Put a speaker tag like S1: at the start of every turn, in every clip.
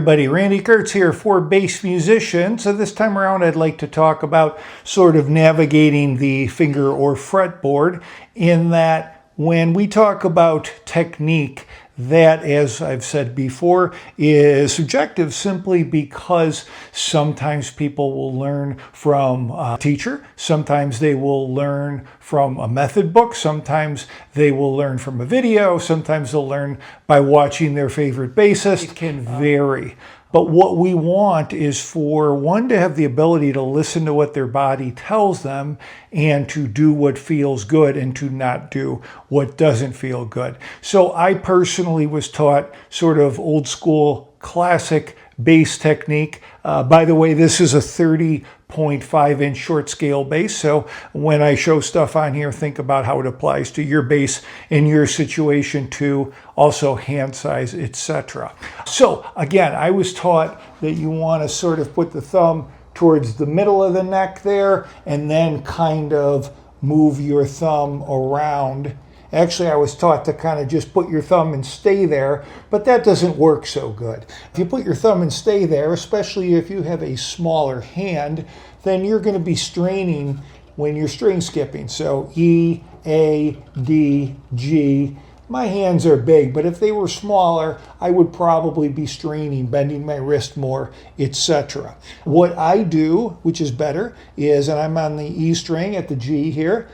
S1: everybody, Randy Kertz here for Bass Musician. So this time around I'd like to talk about sort of navigating the finger or fretboard, in that when we talk about technique, that, as I've said before, is subjective simply because sometimes people will learn from a teacher, sometimes they will learn from a method book, sometimes they will learn from a video, sometimes they'll learn by watching their favorite bassist. It can vary. But what we want is for one to have the ability to listen to what their body tells them and to do what feels good and to not do what doesn't feel good. So I personally was taught sort of old school classic bass technique. By the way, this is a 30.5-inch short scale bass. So when I show stuff on here, think about how it applies to your bass in your situation too, also hand size, etc. So again, I was taught that you want to sort of put the thumb towards the middle of the neck there and then kind of move your thumb around. Actually, I was taught to kind of just put your thumb and stay there, but that doesn't work so good. If you put your thumb and stay there, especially if you have a smaller hand, then you're going to be straining when you're string skipping. So E, A, D, G. My hands are big, but if they were smaller, I would probably be straining, bending my wrist more, etc. What I do, which is better, is, and I'm on the E string at the G here,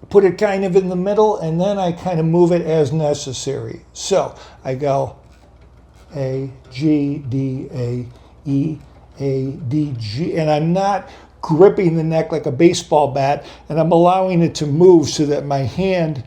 S1: put it kind of in the middle, and then I kind of move it as necessary. So I go A, G, D, A, E, A, D, G, and I'm not gripping the neck like a baseball bat, and I'm allowing it to move so that my hand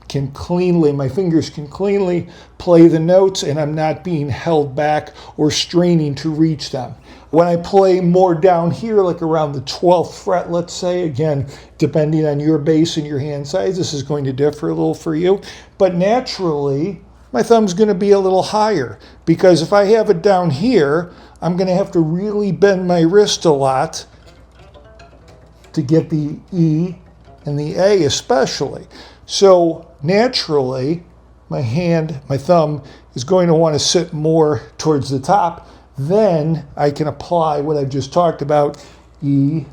S1: can cleanly, my fingers can cleanly play the notes, and I'm not being held back or straining to reach them. When I play more down here, like around the 12th fret, let's say, again, depending on your bass and your hand size, this is going to differ a little for you, but naturally, my thumb's going to be a little higher, because if I have it down here, I'm going to have to really bend my wrist a lot to get the E and the A especially. So naturally, my thumb is going to want to sit more towards the top. Then I can apply what I've just talked about, E,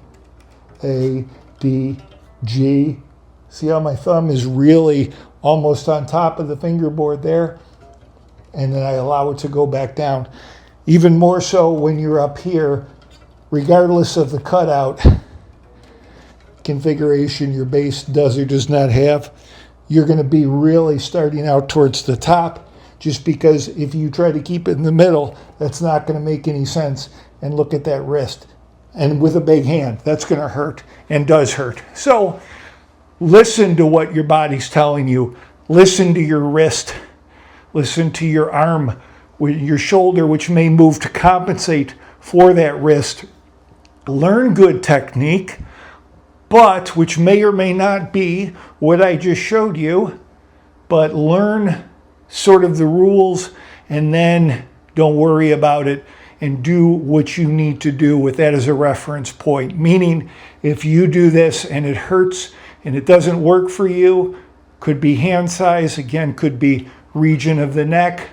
S1: A, D, G. See how my thumb is really almost on top of the fingerboard there? And then I allow it to go back down. Even more so when you're up here, regardless of the cutout configuration your bass does or does not have, you're going to be really starting out towards the top, just because if you try to keep it in the middle, that's not going to make any sense. And look at that wrist. And with a big hand, that's going to hurt and does hurt. So listen to what your body's telling you. Listen to your wrist. Listen to your arm, your shoulder, which may move to compensate for that wrist. Learn good technique, but which may or may not be what I just showed you, but learn sort of the rules and then don't worry about it and do what you need to do with that as a reference point. Meaning, if you do this and it hurts and it doesn't work for you, could be hand size, again, could be region of the neck,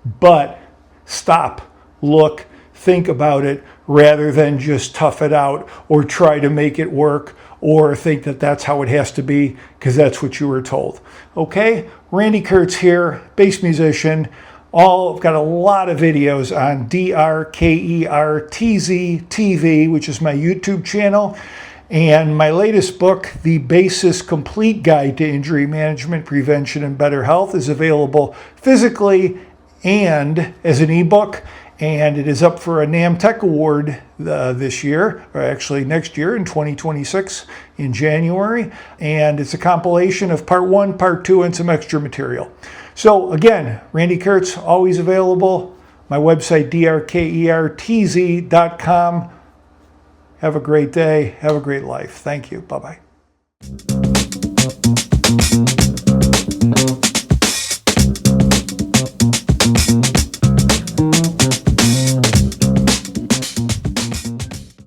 S1: but stop, look, think about it rather than just tough it out or try to make it work or think that that's how it has to be because that's what you were told. Okay, Randy Kertz here, bass musician. I've got a lot of videos on DRKERTZ TV, which is my YouTube channel, and my latest book, The Bassist Complete Guide to Injury Management, Prevention, and Better Health, is available physically and as an ebook. And it is up for a NAMM Tech Award this year, or actually next year in 2026 in January. And it's a compilation of part 1, part 2, and some extra material. So again, Randy Kertz, always available. My website, drkertz.com. Have a great day. Have a great life. Thank you. Bye-bye.